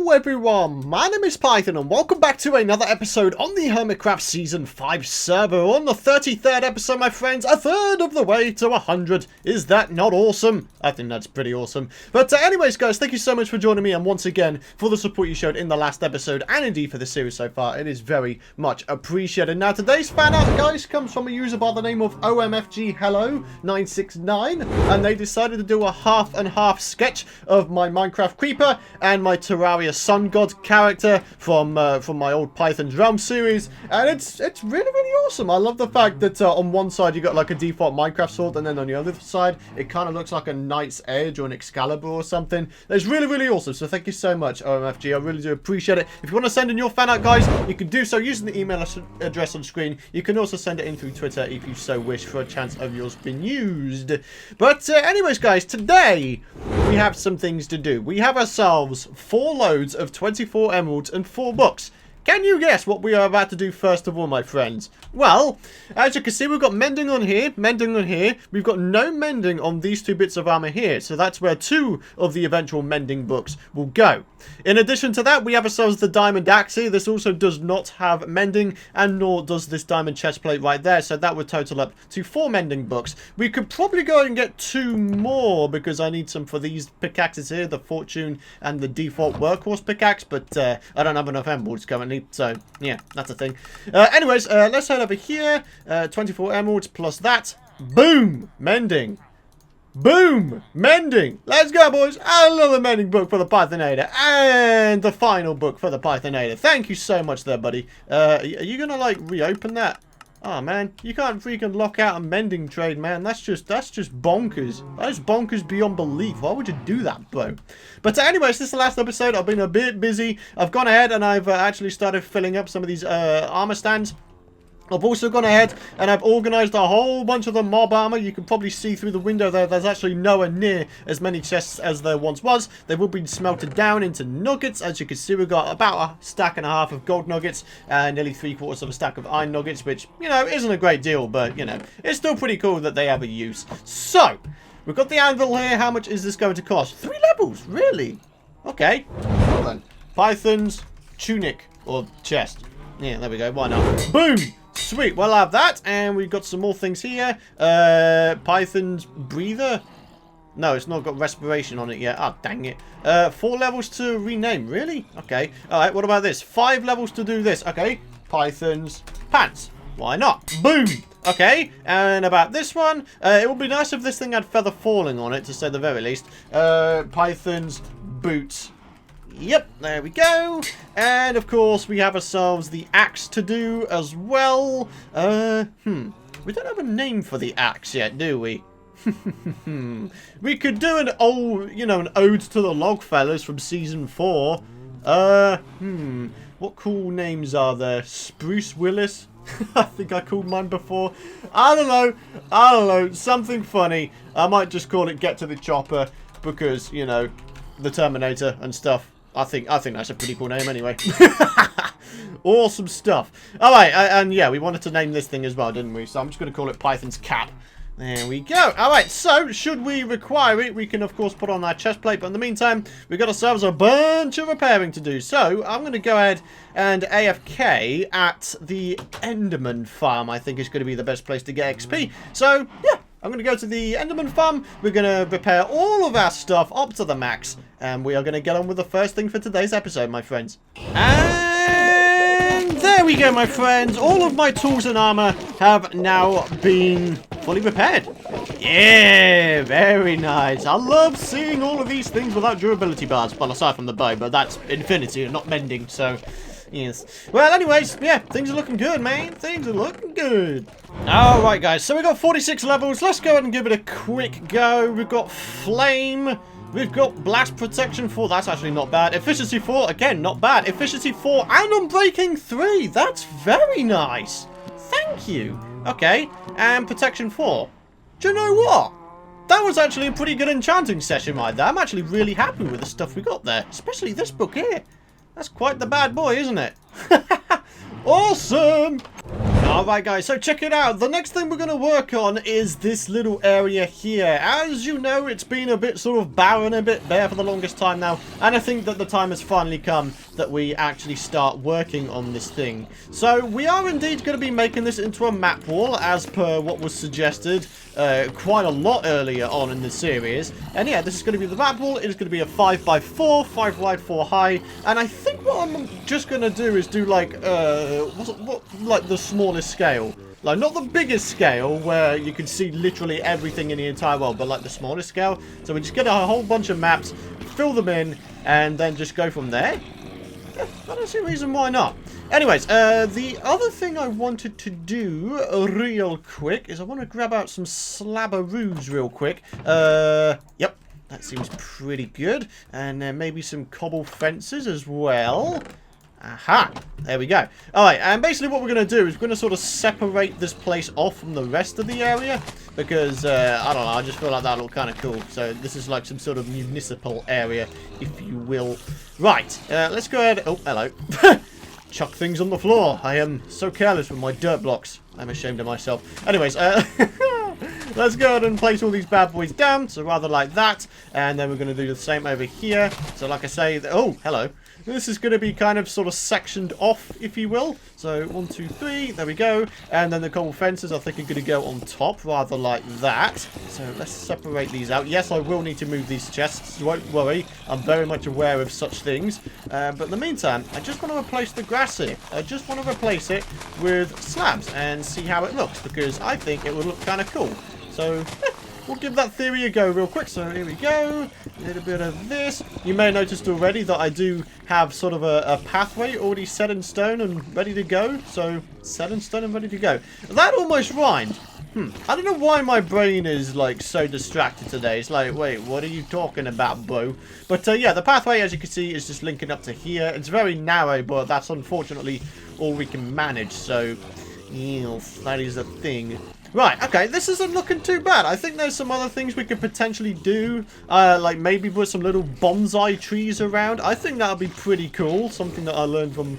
Hello everyone, my name is Python and welcome back to another episode on the Hermitcraft Season 5 server. On the 33rd episode, my friends, a third of the way to 100. Is that not awesome? I think that's pretty awesome. But anyways guys, thank you so much for joining me and once again for the support you showed in the last episode and indeed for the series so far. It is very much appreciated. Now today's fan art, guys, comes from a user by the name of OMFGHello969 and they decided to do a half and half sketch of my Minecraft Creeper and my Terraria Sun God character from my old Python's Realm series, and it's really awesome. I love the fact that on one side you got like a default Minecraft sword, and then on the other side it kind of looks like a Knight's Edge or an Excalibur or something. It's really awesome. So thank you so much, OMFG. I really do appreciate it. If you want to send in your fan art, guys, you can do so using the email address on screen. You can also send it in through Twitter if you so wish for a chance of yours being used. But anyways, guys, today we have some things to do. We have ourselves 4 loads of 24 emeralds and 4 books. Can you guess what we are about to do first of all, my friends? Well, as you can see, we've got mending on here, mending on here. We've got no mending on these 2 bits of armor here. So that's where 2 of the eventual mending books will go. In addition to that, we have ourselves the diamond axe here. This also does not have mending, and nor does this diamond chest plate right there. So that would total up to 4 mending books. We could probably go and get 2 more because I need some for these pickaxes here, the fortune and the default workhorse pickaxe. But I don't have enough emeralds currently. So, yeah, that's a thing. Anyways, let's head over here. 24 emeralds plus that. Boom! Mending. Boom! Mending! Let's go, boys! Another mending book for the Pythonator. And the final book for the Pythonator. Thank you so much there, buddy. Are you going to, like, reopen that? Oh, man. You can't freaking lock out a mending trade, man. That's just bonkers. That is bonkers beyond belief. Why would you do that, bro? But anyways, this is the last episode. I've been a bit busy. I've gone ahead and I've actually started filling up some of these armor stands. I've also gone ahead and I've organised a whole bunch of the mob armor. You can probably see through the window there. There's actually nowhere near as many chests as there once was. They've all been smelted down into nuggets. As you can see, we've got about a stack and a half of gold nuggets and nearly 3/4 of a stack of iron nuggets, which, you know, isn't a great deal, but, you know, it's still pretty cool that they have a use. So, we've got the anvil here. How much is this going to cost? 3 levels, really? Okay. Well then, Python's tunic or chest. Yeah, there we go. Why not? Boom! Sweet, well, I'll have that, and we've got some more things here. Python's breather. No, it's not got respiration on it yet. Oh, dang it. 4 levels to rename, really? Okay. Alright, what about this? 5 levels to do this. Okay. Python's pants. Why not? Boom! Okay, and about this one, it would be nice if this thing had feather falling on it, to say the very least. Python's boots. Yep, there we go. And of course, we have ourselves the axe to do as well. We don't have a name for the axe yet, do we? We could do an old, you know, an ode to the Logfellas from season 4. What cool names are there? Spruce Willis? I think I called mine before. I don't know. Something funny. I might just call it Get to the Chopper because, you know, the Terminator and stuff. I think that's a pretty cool name anyway. Awesome stuff. Alright, and yeah, we wanted to name this thing as well, didn't we? So I'm just going to call it Python's cap. There we go. Alright, so should we require it, we can of course put on our chest plate. But in the meantime, we've got ourselves a bunch of repairing to do. So I'm going to go ahead and AFK at the Enderman farm. I think is going to be the best place to get XP. So yeah. I'm going to go to the Enderman farm. We're going to repair all of our stuff up to the max. And we are going to get on with the first thing for today's episode, my friends. And there we go, my friends. All of my tools and armor have now been fully repaired. Yeah, very nice. I love seeing all of these things without durability bars. Well, aside from the bow, but that's infinity and not mending, so... yes. Well, anyways, yeah, things are looking good, man. Things are looking good. Alright, guys, so we've got 46 levels. Let's go ahead and give it a quick go. We've got Flame. We've got Blast Protection 4. That's actually not bad. Efficiency 4. Again, not bad. Efficiency 4 and Unbreaking 3. That's very nice. Thank you. Okay, and Protection 4. Do you know what? That was actually a pretty good enchanting session right there. I'm actually really happy with the stuff we got there. Especially this book here. That's quite the bad boy, isn't it? Awesome! Alright guys, so check it out. The next thing we're going to work on is this little area here. As you know, it's been a bit sort of barren, a bit bare for the longest time now. And I think that the time has finally come that we actually start working on this thing. So we are indeed going to be making this into a map wall as per what was suggested quite a lot earlier on in the series. And yeah, this is going to be the map wall. It is going to be a 5x4, 5 wide, 4 high. And I think what I'm just going to do is do like, like the smallest scale. Like, not the biggest scale where you can see literally everything in the entire world, but like the smallest scale. So we just get a whole bunch of maps, fill them in, and then just go from there. Yeah, I don't see a reason why not. Anyways, the other thing I wanted to do real quick is I want to grab out some slabberoos real quick. Yep, that seems pretty good. And then maybe some cobble fences as well. Aha! There we go. Alright, and basically what we're going to do is we're going to sort of separate this place off from the rest of the area. Because, I don't know, I just feel like that'll look kind of cool. So this is like some sort of municipal area, if you will. Right, let's go ahead. Oh, hello. Chuck things on the floor. I am so careless with my dirt blocks. I'm ashamed of myself. Anyways, let's go ahead and place all these bad boys down. So rather like that. And then we're going to do the same over here. So like I say, oh, hello. This is going to be kind of sort of sectioned off, if you will. So 1, 2, 3, there we go. And then the cobble fences, I think, are going to go on top, rather like that. So let's separate these out. Yes, I will need to move these chests. Don't worry, I'm very much aware of such things. But in the meantime, I just want to replace the grass here. I just want to replace it with slabs and see how it looks, because I think it would look kind of cool. So we'll give that theory a go real quick. So here we go. A little bit of this. You may have noticed already that I do have sort of a pathway already set in stone and ready to go. So set in stone and ready to go. That almost rhymed. I don't know why my brain is like so distracted today. It's like, wait, what are you talking about, bro? But yeah, the pathway, as you can see, is just linking up to here. It's very narrow, but that's unfortunately all we can manage. So, yes, that is a thing. Right, okay, this isn't looking too bad. I think there's some other things we could potentially do. Like maybe put some little bonsai trees around. I think that would be pretty cool. Something that I learned from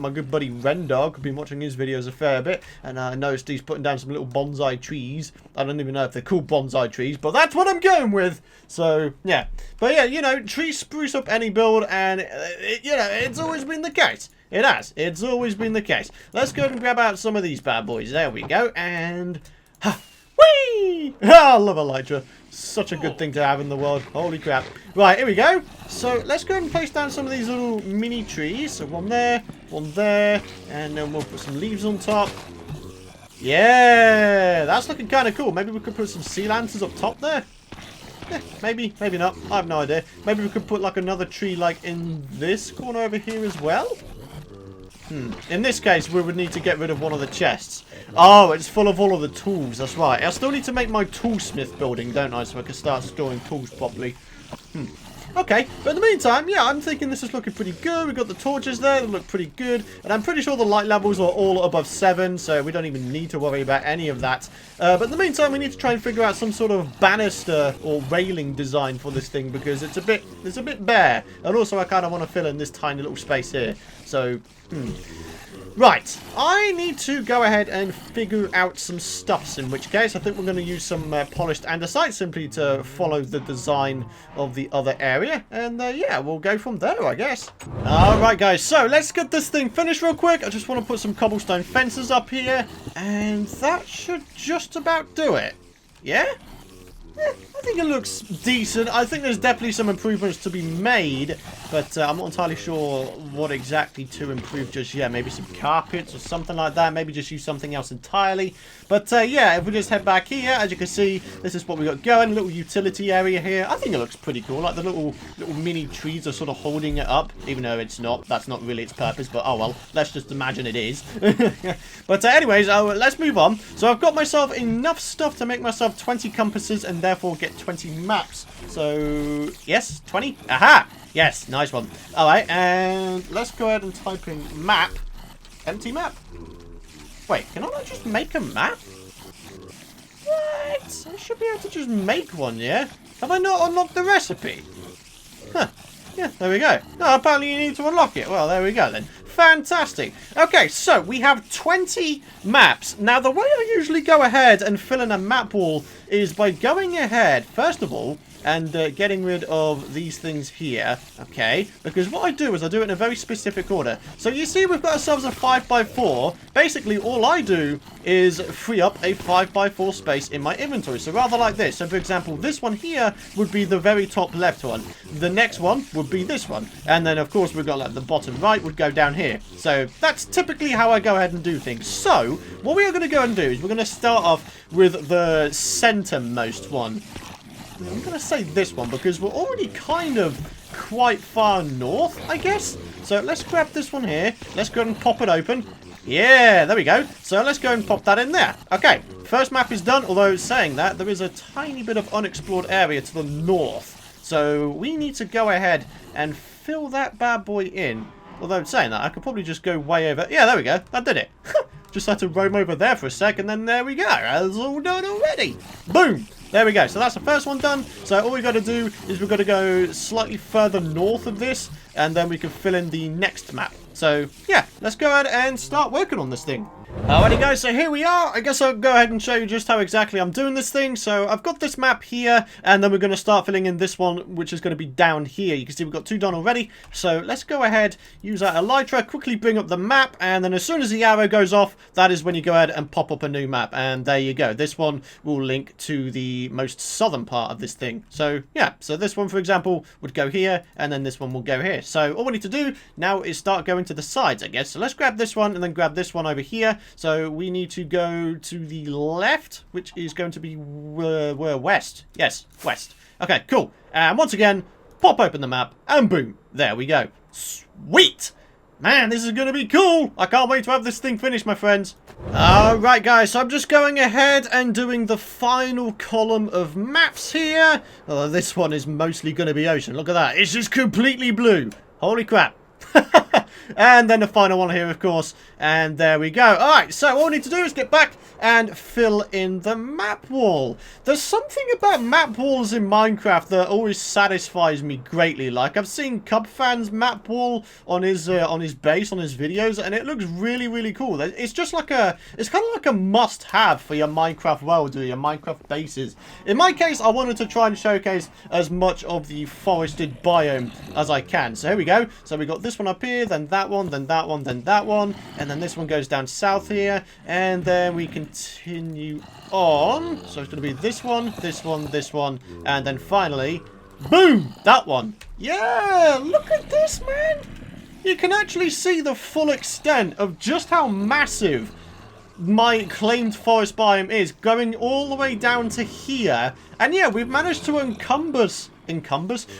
my good buddy Rendog. I've been watching his videos a fair bit. And I noticed he's putting down some little bonsai trees. I don't even know if they're called bonsai trees, but that's what I'm going with. So, yeah. But yeah, you know, trees spruce up any build, and, you know, it's always been the case. It has. It's always been the case. Let's go and grab out some of these bad boys. There we go. And... whee! I love Elytra. Such a good thing to have in the world. Holy crap. Right, here we go. So let's go and place down some of these little mini trees. So one there, and then we'll put some leaves on top. Yeah, that's looking kind of cool. Maybe we could put some sea lanterns up top there. Yeah, maybe, maybe not. I have no idea. Maybe we could put like another tree like in this corner over here as well. In this case, we would need to get rid of one of the chests. Oh, it's full of all of the tools. That's right. I still need to make my toolsmith building, don't I? So I can start storing tools properly. Okay, but in the meantime, yeah, I'm thinking this is looking pretty good. We've got the torches there that look pretty good. And I'm pretty sure the light levels are all above 7, so we don't even need to worry about any of that. But in the meantime, we need to try and figure out some sort of banister or railing design for this thing, because it's a bit bare. And also, I kind of want to fill in this tiny little space here. So, Right, I need to go ahead and figure out some stuffs, in which case I think we're going to use some polished andesite simply to follow the design of the other area. And yeah, we'll go from there, I guess. Alright guys, so let's get this thing finished real quick. I just want to put some cobblestone fences up here, and that should just about do it. Yeah? I think it looks decent. I think there's definitely some improvements to be made, but I'm not entirely sure what exactly to improve just yet. Maybe some carpets or something like that. Maybe just use something else entirely. But yeah, if we just head back here, as you can see, this is what we got going. A little utility area here. I think it looks pretty cool. Like the little mini trees are sort of holding it up, even though it's not. That's not really its purpose, but oh well. Let's just imagine it is. But anyways, let's move on. So I've got myself enough stuff to make myself 20 compasses and therefore get 20 maps. So, yes, 20. Aha! Yes, nice one. Alright, and let's go ahead and type in map. Empty map. Wait, can I not just make a map? What? I should be able to just make one, yeah? Have I not unlocked the recipe? Huh. Yeah, there we go. No, apparently you need to unlock it. Well, there we go then. Fantastic. Okay, so we have 20 maps. Now, the way I usually go ahead and fill in a map wall is by going ahead, first of all, and getting rid of these things here, okay? Because what I do is I do it in a very specific order. So you see we've got ourselves a 5x4. Basically, all I do is free up a 5x4 space in my inventory. So rather like this. So for example, this one here would be the very top left one. The next one would be this one. And then, of course, we've got like the bottom right would go down here. So that's typically how I go ahead and do things. So what we are going to go and do is we're going to start off with the centermost one. I'm going to say this one because we're already kind of quite far north, I guess. So let's grab this one here. Let's go and pop it open. Yeah, there we go. So let's go and pop that in there. Okay, first map is done. Although saying that, there is a tiny bit of unexplored area to the north. So we need to go ahead and fill that bad boy in. Although saying that, I could probably just go way over. Yeah, there we go. That did it. Just had to roam over there for a sec, and then there we go. That's all done already. Boom. There we go. So that's the first one done. So all we've got to do is we've got to go slightly further north of this, and then we can fill in the next map. So, yeah, let's go ahead and start working on this thing. Alrighty guys, so here we are. I guess I'll go ahead and show you just how exactly I'm doing this thing. So I've got this map here, and then we're going to start filling in this one, which is going to be down here. You can see we've got 2 done already. So let's go ahead, use our elytra, quickly bring up the map, and then as soon as the arrow goes off, that is when you go ahead and pop up a new map. And there you go. This one will link to the most southern part of this thing. So yeah, so this one, for example, would go here, and then this one will go here. So all we need to do now is start going to the sides, I guess. So let's grab this one and then grab this one over here. So we need to go to the left, which is going to be west. Yes, west. Okay, cool. And once again, pop open the map, and boom, there we go. Sweet! Man, this is going to be cool. I can't wait to have this thing finished, my friends. Alright, guys, so I'm just going ahead and doing the final column of maps here. Oh, this one is mostly going to be ocean. Look at that. It's just completely blue. Holy crap. And then the final one here, of course, and there we go. Alright, so all we need to do is get back and fill in the map wall. There's something about map walls in Minecraft that always satisfies me greatly. Like, I've seen Cubfan's map wall on his base, on his videos, and it looks really, really cool. It's just like it's kind of like a must-have for your Minecraft world or your Minecraft bases. In my case, I wanted to try and showcase as much of the forested biome as I can. So here we go. So we got this one up here, then that one, then that one, then that one, and then this one goes down south here, and then we continue on. So it's going to be this one, this one, this one, and then finally, boom, that one. Yeah, look at this, man. You can actually see the full extent of just how massive my claimed forest biome is, going all the way down to here. And yeah, we've managed to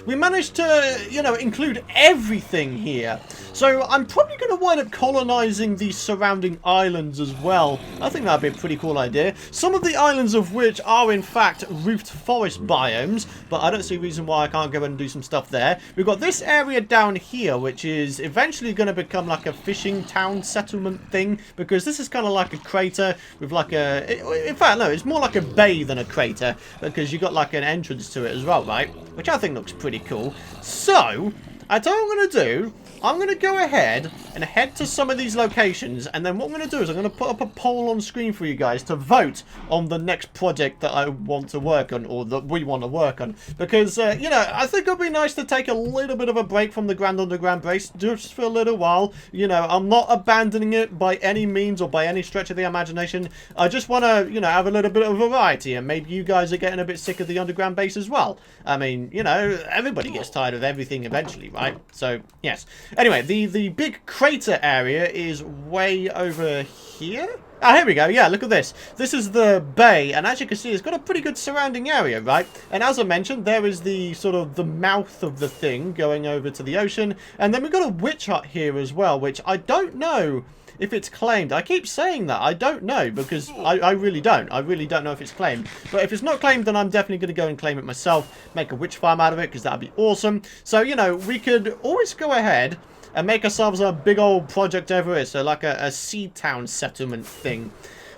we managed to, you know, include everything here. So I'm probably going to wind up colonizing the surrounding islands as well. I think that'd be a pretty cool idea. Some of the islands of which are in fact roofed forest biomes, but I don't see a reason why I can't go and do some stuff there. We've got this area down here, which is eventually going to become like a fishing town settlement thing, because this is kind of like a crater with like a, in fact no, it's more like a bay than a crater, because you got like an entrance to it as well, right? Which I think looks pretty cool. So, I tell you what I'm going to do. I'm going to go ahead and head to some of these locations, and then what I'm going to do is I'm going to put up a poll on screen for you guys to vote on the next project that I want to work on, or that we want to work on. Because, you know, I think it'd be nice to take a little bit of a break from the Grand Underground base just for a little while. You know, I'm not abandoning it by any means or by any stretch of the imagination. I just want to, you know, have a little bit of variety, and maybe you guys are getting a bit sick of the underground base as well. I mean, you know, everybody gets tired of everything eventually, right? So, yes. Anyway, the big crater area is way over here. Ah, here we go. Yeah, look at this. This is the bay, and as you can see, it's got a pretty good surrounding area, right? And as I mentioned, there is the sort of the mouth of the thing going over to the ocean, and then we've got a witch hut here as well, which I don't know if it's claimed. I keep saying that. I don't know, because I really don't. I really don't know if it's claimed. But if it's not claimed, then I'm definitely going to go and claim it myself. Make a witch farm out of it, because that would be awesome. So, you know, we could always go ahead and make ourselves a big old project over here. So like a sea town settlement thing.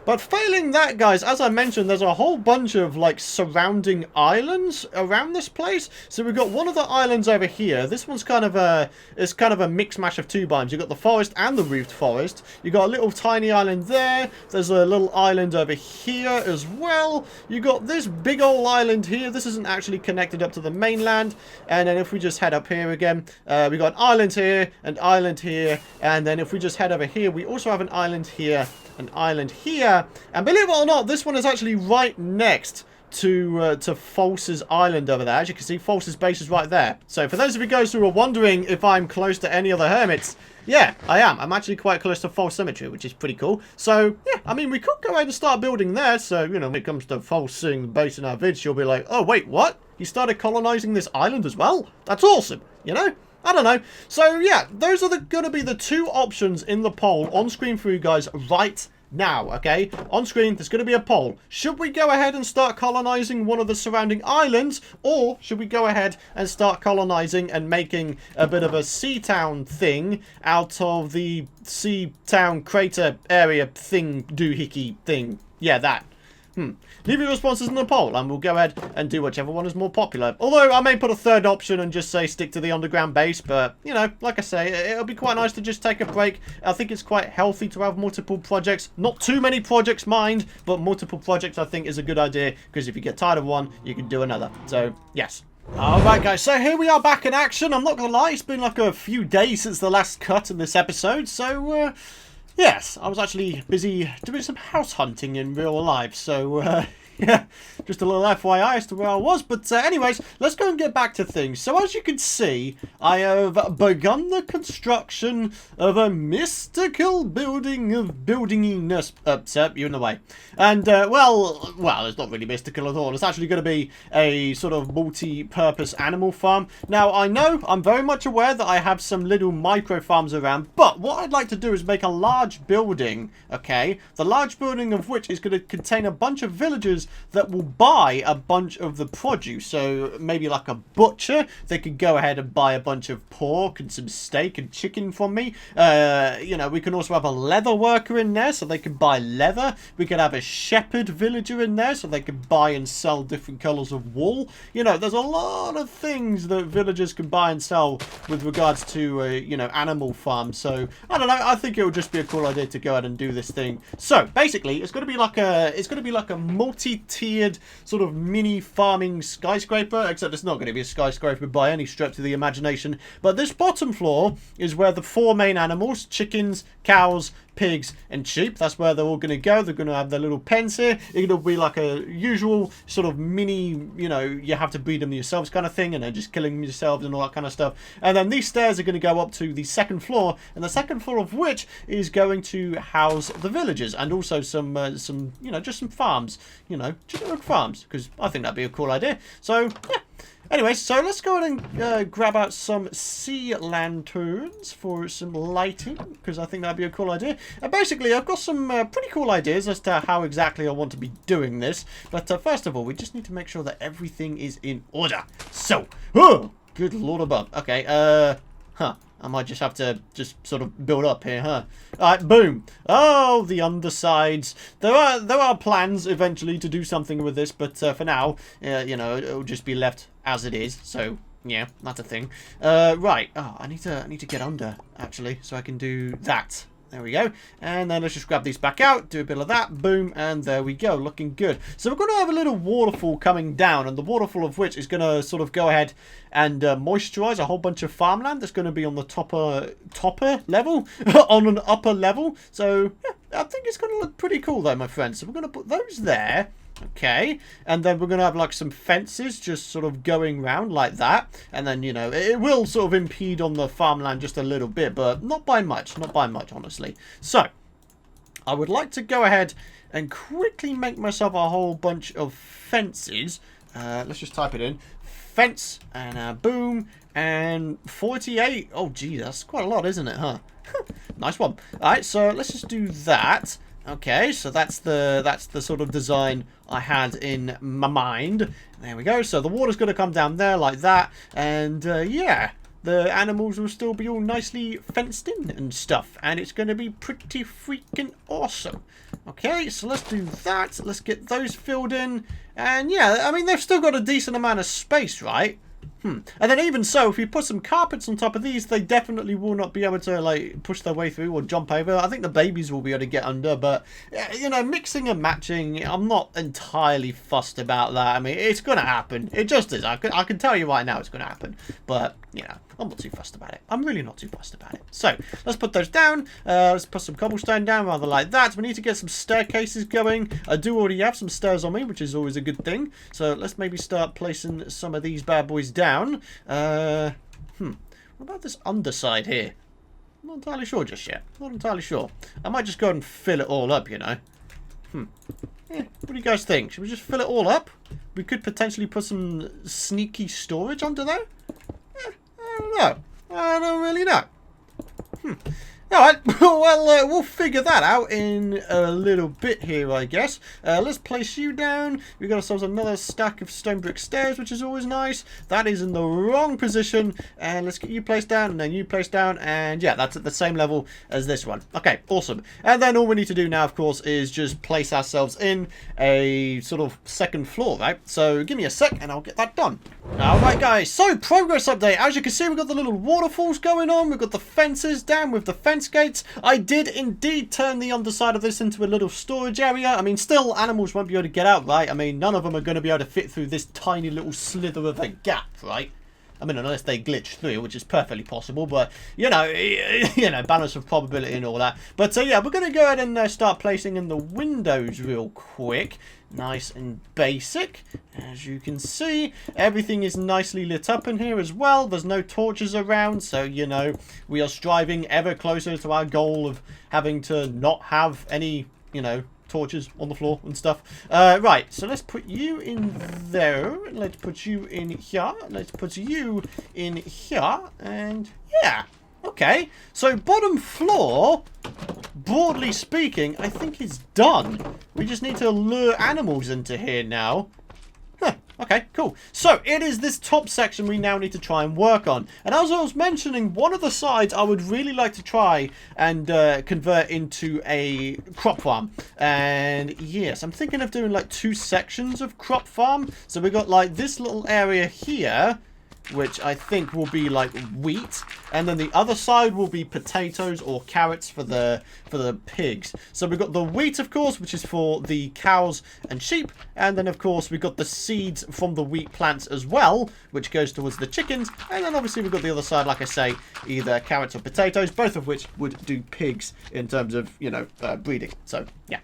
But failing that, guys, as I mentioned, there's a whole bunch of, like, surrounding islands around this place. So we've got one of the islands over here. This one's kind of a, it's kind of a mix mash of two biomes. You've got the forest and the roofed forest. You've got a little tiny island there. There's a little island over here as well. You've got this big old island here. This isn't actually connected up to the mainland. And then if we just head up here again, we've got an island here, an island here. And then if we just head over here, we also have an island here, an island here, and believe it or not, this one is actually right next to False's island over there. As you can see, False's base is right there. So for those of you guys who are wondering if I'm close to any other hermits, yeah, I am. I'm actually quite close to False Cemetery, which is pretty cool. So, yeah, I mean, we could go ahead and start building there. So, you know, when it comes to False seeing the base in our vids, you'll be like, oh, wait, what? You started colonizing this island as well? That's awesome, you know? I don't know. So, yeah, those are going to be the two options in the poll on screen for you guys right now, okay? On screen, there's going to be a poll. Should we go ahead and start colonizing one of the surrounding islands, or should we go ahead and start colonizing and making a bit of a sea town thing out of the sea town crater area thing, doohickey thing? Yeah, that. Leave your responses in the poll and we'll go ahead and do whichever one is more popular. Although I may put a third option and just say stick to the underground base, but, you know, like I say, it'll be quite nice to just take a break. I think it's quite healthy to have multiple projects. Not too many projects, mind, but multiple projects I think is a good idea, because if you get tired of one, you can do another. So, yes. Alright guys, so here we are back in action. I'm not gonna lie, it's been like a few days since the last cut in this episode, so, yes, I was actually busy doing some house hunting in real life, so, yeah, just a little FYI as to where I was. But anyways, let's go and get back to things. So as you can see, I have begun the construction of a mystical building of buildinginess. Sir, you're in the way. And, well, it's not really mystical at all. It's actually going to be a sort of multi-purpose animal farm. Now, I know, I'm very much aware that I have some little micro farms around, but what I'd like to do is make a large building, okay? The large building of which is going to contain a bunch of villagers that will buy a bunch of the produce. So maybe like a butcher, they could go ahead and buy a bunch of pork and some steak and chicken from me. You know, we can also have a leather worker in there, so they can buy leather. We could have a shepherd villager in there, so they can buy and sell different colors of wool. You know, there's a lot of things that villagers can buy and sell with regards to you know, animal farms. So I don't know, I think it would just be a cool idea to go ahead and do this thing. So basically, it's going to be like a multi-tiered sort of mini farming skyscraper, except it's not going to be a skyscraper by any stretch of the imagination. But this bottom floor is where the four main animals, chickens, cows, pigs and sheep, that's where they're all going to go. They're going to have their little pens here. It'll be like a usual sort of mini, you know, you have to breed them yourselves kind of thing, and then just killing them yourselves and all that kind of stuff. And then these stairs are going to go up to the second floor, and the second floor of which is going to house the villagers, and also some you know, just some farms, you know, generic farms, because I think that'd be a cool idea. So yeah. Anyway, so let's go ahead and grab out some sea lanterns for some lighting, because I think that'd be a cool idea. And basically, I've got some pretty cool ideas as to how exactly I want to be doing this. But first of all, we just need to make sure that everything is in order. So, oh, good lord above. Okay, I might just have to just sort of build up here, huh? Alright, boom. Oh, the undersides. There are plans eventually to do something with this, but for now, you know, it'll just be left as it is. So, yeah, that's a thing. Right. Oh, I need to get under, actually, so I can do that. There we go. And then let's just grab these back out, do a bit of that, boom, and there we go, looking good. So we're going to have a little waterfall coming down, and the waterfall of which is going to sort of go ahead and moisturize a whole bunch of farmland that's going to be on the topper level, on an upper level. So, yeah, I think it's going to look pretty cool though, my friends. So we're going to put those there. Okay, and then we're going to have like some fences just sort of going round like that, and then, you know, it will sort of impede on the farmland just a little bit, but not by much, honestly. So I would like to go ahead and quickly make myself a whole bunch of fences. Let's just type it in, fence, and boom, and 48. Oh gee, that's quite a lot, isn't it, huh? Nice one. All right, so let's just do that. Okay, so that's the sort of design I had in my mind. There we go. So the water's going to come down there like that. And, yeah, the animals will still be all nicely fenced in and stuff. And it's going to be pretty freaking awesome. Okay, so let's do that. Let's get those filled in. And yeah, I mean, they've still got a decent amount of space, right? And then even so, if you put some carpets on top of these, they definitely will not be able to, like, push their way through or jump over. I think the babies will be able to get under, but, you know, mixing and matching, I'm not entirely fussed about that. I mean, it's going to happen. It just is. I can tell you right now it's going to happen. But, you know, I'm not too fussed about it. I'm really not too fussed about it. So, let's put those down. Let's put some cobblestone down, rather like that. We need to get some staircases going. I do already have some stairs on me, which is always a good thing. So, let's maybe start placing some of these bad boys down. What about this underside here? I'm not entirely sure just yet. Not entirely sure. I might just go and fill it all up, you know. Yeah, what do you guys think? Should we just fill it all up? We could potentially put some sneaky storage under there. I don't know. I don't really know. Alright, well, we'll figure that out in a little bit here, I guess. Let's place you down. We've got ourselves another stack of stone brick stairs, which is always nice. That is in the wrong position. And let's get you placed down, and then you placed down. And yeah, that's at the same level as this one. Okay, awesome. And then all we need to do now, of course, is just place ourselves in a sort of second floor, right? So give me a sec, and I'll get that done. Alright, guys. So, progress update. As you can see, we've got the little waterfalls going on. We've got the fences down with the fence gates. I did indeed turn the underside of this into a little storage area. I mean, still, animals won't be able to get out, right? I mean, none of them are going to be able to fit through this tiny little slither of a gap, right? I mean, unless they glitch through, which is perfectly possible, but, you know, balance of probability and all that. But, yeah, we're going to go ahead and start placing in the windows real quick. Nice and basic. As you can see, everything is nicely lit up in here as well. There's no torches around, so, you know, we are striving ever closer to our goal of having to not have any, you know, torches on the floor and stuff. Right, so let's put you in there. Let's put you in here. Let's put you in here. And yeah, okay. So bottom floor, broadly speaking, I think is done. We just need to lure animals into here now. Okay, cool. So, it is this top section we now need to try and work on. And as I was mentioning, one of the sides I would really like to try and convert into a crop farm. And yes, I'm thinking of doing like 2 sections of crop farm. So, we've got like this little area here, which I think will be like wheat, and then the other side will be potatoes or carrots for the pigs. So we've got the wheat, of course, which is for the cows and sheep, and then of course we've got the seeds from the wheat plants as well, which goes towards the chickens, and then obviously we've got the other side, like I say, either carrots or potatoes, both of which would do pigs in terms of, you know, breeding. So yeah.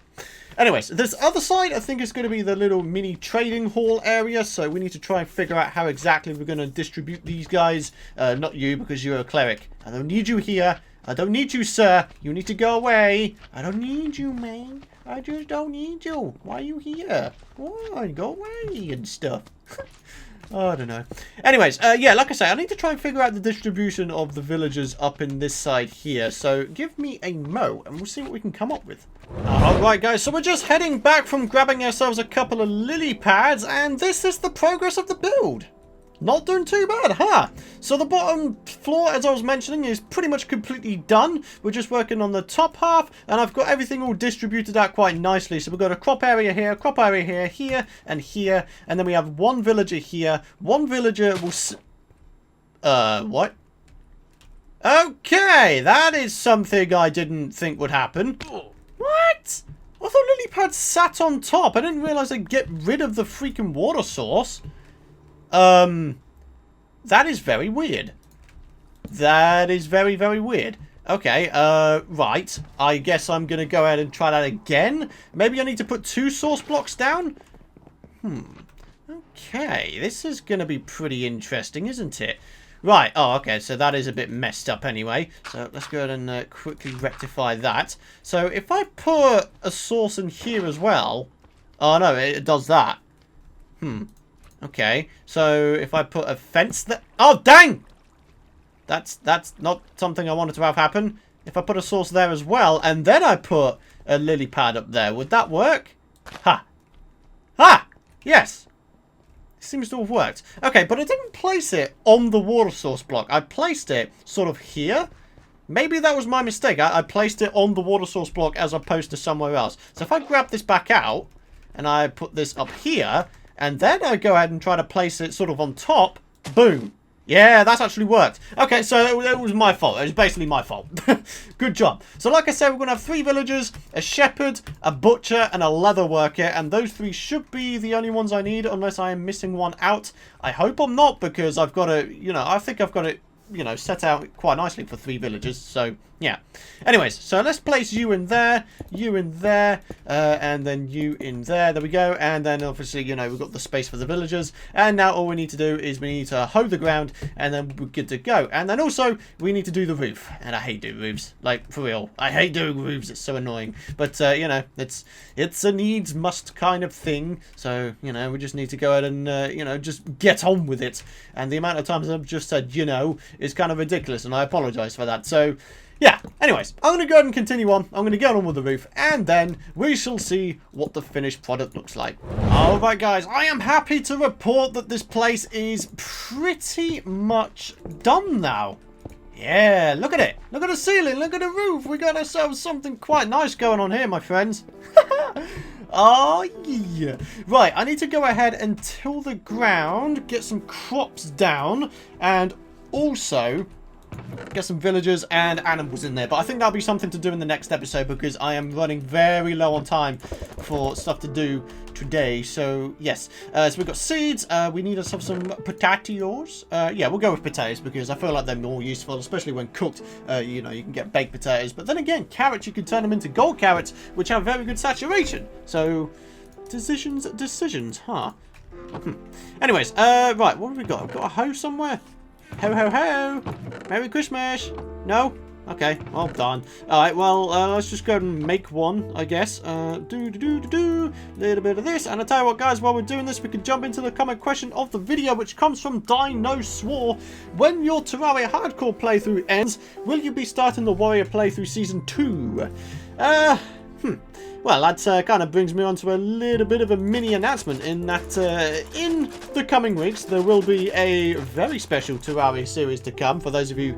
Anyways, this other side, I think, is going to be the little mini trading hall area. So we need to try and figure out how exactly we're going to distribute these guys. Not you, because you're a cleric. I don't need you here. I don't need you, sir. You need to go away. I don't need you, man. I just don't need you. Why are you here? Why? Go away and stuff. Oh, I don't know. Anyways, yeah, like I say, I need to try and figure out the distribution of the villagers up in this side here. So give me a mo, and we'll see what we can come up with. Alright, guys, so we're just heading back from grabbing ourselves a couple of lily pads, and this is the progress of the build. Not doing too bad, huh? So the bottom floor, as I was mentioning, is pretty much completely done. We're just working on the top half, and I've got everything all distributed out quite nicely. So we've got a crop area here, here, and here. And then we have one villager here. One villager will... what? Okay, that is something I didn't think would happen. What? I thought lily pads sat on top. I didn't realise they'd get rid of the freaking water source. That is very weird. That is very, very weird. Okay, right. I guess I'm going to go ahead and try that again. Maybe I need to put 2 source blocks down? Okay, this is going to be pretty interesting, isn't it? Right, oh, okay, so that is a bit messed up anyway. So let's go ahead and quickly rectify that. So if I put a source in here as well... Oh, no, it does that. Okay, so if I put a fence there... Oh, dang! That's not something I wanted to have happen. If I put a source there as well, and then I put a lily pad up there, would that work? Ha! Ha! Yes! seems to have worked. Okay, but I didn't place it on the water source block. I placed it sort of here. Maybe that was my mistake. I placed it on the water source block as opposed to somewhere else. So if I grab this back out and I put this up here, and then I go ahead and try to place it sort of on top, boom. Yeah, that's actually worked. Okay, so it was my fault. It was basically my fault. Good job. So like I said, we're going to have 3 villagers, a shepherd, a butcher, and a leather worker. And those 3 should be the only ones I need, unless I am missing one out. I hope I'm not, because I've got to, you know, I think I've got it, you know, set out quite nicely for 3 villagers. So, yeah. Anyways, so let's place you in there, and then you in there. There we go. And then, obviously, you know, we've got the space for the villagers. And now all we need to do is we need to hoe the ground, and then we're good to go. And then also, we need to do the roof. And I hate doing roofs. Like, for real. I hate doing roofs. It's so annoying. But, you know, it's a needs must kind of thing. So, you know, we just need to go ahead and, you know, just get on with it. And the amount of times I've just said, you know, is kind of ridiculous. And I apologize for that. So, yeah, anyways, I'm going to go ahead and continue on. I'm going to get on with the roof, and then we shall see what the finished product looks like. Alright guys, I am happy to report that this place is pretty much done now. Yeah, look at it. Look at the ceiling, look at the roof. We got ourselves something quite nice going on here, my friends. Oh, yeah. Right, I need to go ahead and till the ground, get some crops down, and also get some villagers and animals in there. But I think that'll be something to do in the next episode, because I am running very low on time for stuff to do today. So, yes. So we've got seeds. We need to have some potatoes. Yeah, we'll go with potatoes, because I feel like they're more useful, especially when cooked. You know, you can get baked potatoes. But then again, carrots, you can turn them into gold carrots, which have very good saturation. So, decisions, huh? Anyways, right, what have we got? We've got a hoe somewhere. Ho, ho, ho. Merry Christmas. No? Okay, well done. Alright, well, let's just go and make one, I guess. Little bit of this. And I'll tell you what, guys, while we're doing this, we can jump into the comment question of the video, which comes from Dino Swore. When your Terraria Hardcore playthrough ends, will you be starting the Warrior playthrough Season 2? Well, that kind of brings me on to a little bit of a mini announcement, in that in the coming weeks there will be a very special Terraria series to come for those of you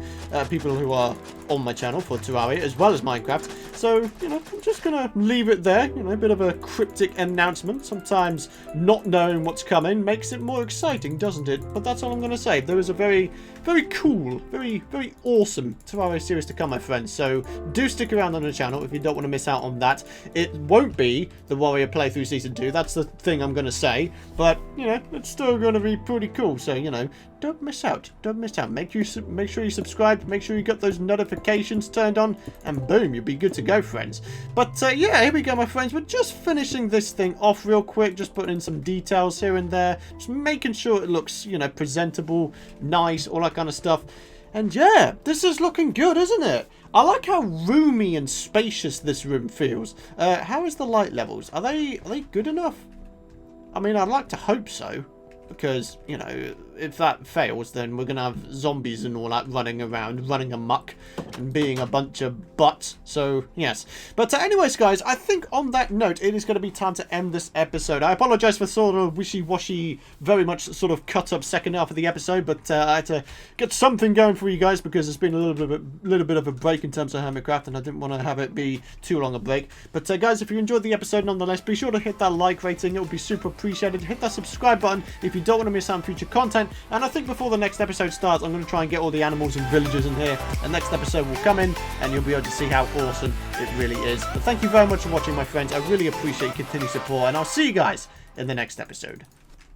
people who are on my channel for Terraria as well as Minecraft. So, you know, I'm just going to leave it there, you know, a bit of a cryptic announcement. Sometimes not knowing what's coming makes it more exciting, doesn't it? But that's all I'm going to say. There is a very, very cool, very, very awesome Terraria series to come, my friends. So do stick around on the channel if you don't want to miss out on that. It won't be the Warrior playthrough Season 2. That's the thing I'm going to say. But, you know, it's still going to be pretty cool. So, you know, don't miss out. Don't miss out. Make sure you subscribe. Make sure you got those notifications turned on. And boom, you'll be good to go, friends. But, yeah, here we go, my friends. We're just finishing this thing off real quick. Just putting in some details here and there. Just making sure it looks, you know, presentable, nice, all that kind of stuff. And yeah, this is looking good, isn't it? I like how roomy and spacious this room feels. How is the light levels? Are they good enough? I mean, I'd like to hope so. Because, you know, if that fails, then we're going to have zombies and all that running around, running amok, and being a bunch of butts. So, yes. But anyways, guys, I think on that note, it is going to be time to end this episode. I apologize for sort of wishy-washy, very much sort of cut up second half of the episode, but I had to get something going for you guys, because it's been a little bit of a break in terms of Hermitcraft, and I didn't want to have it be too long a break. But guys, if you enjoyed the episode nonetheless, be sure to hit that like rating. It would be super appreciated. Hit that subscribe button if you don't want to miss out on future content. And I think before the next episode starts, I'm going to try and get all the animals and villagers in here. The next episode will come in, and you'll be able to see how awesome it really is. But thank you very much for watching, my friends. I really appreciate your continued support, and I'll see you guys in the next episode.